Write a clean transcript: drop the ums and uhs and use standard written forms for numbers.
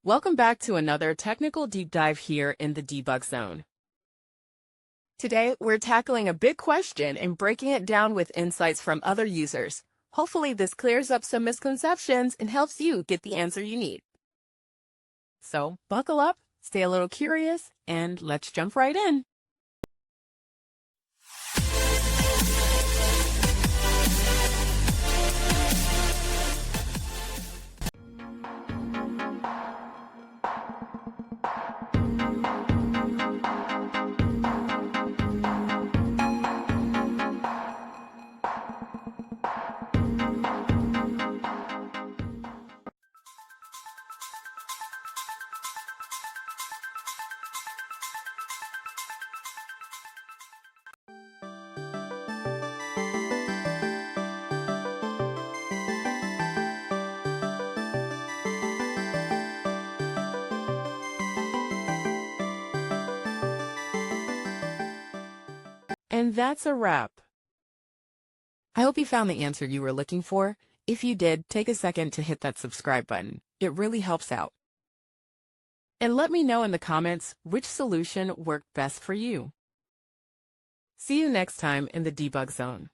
Welcome back to another technical deep dive here in the Debug Zone. Today, we're tackling a big question and breaking it down with insights from other users. Hopefully, this clears up some misconceptions and helps you get the answer you need. So, buckle up, stay a little curious, and let's jump right in. And that's a wrap. I hope you found the answer you were looking for. If you did, take a second to hit that subscribe button. It really helps out. And let me know in the comments which solution worked best for you. See you next time in the Debug Zone.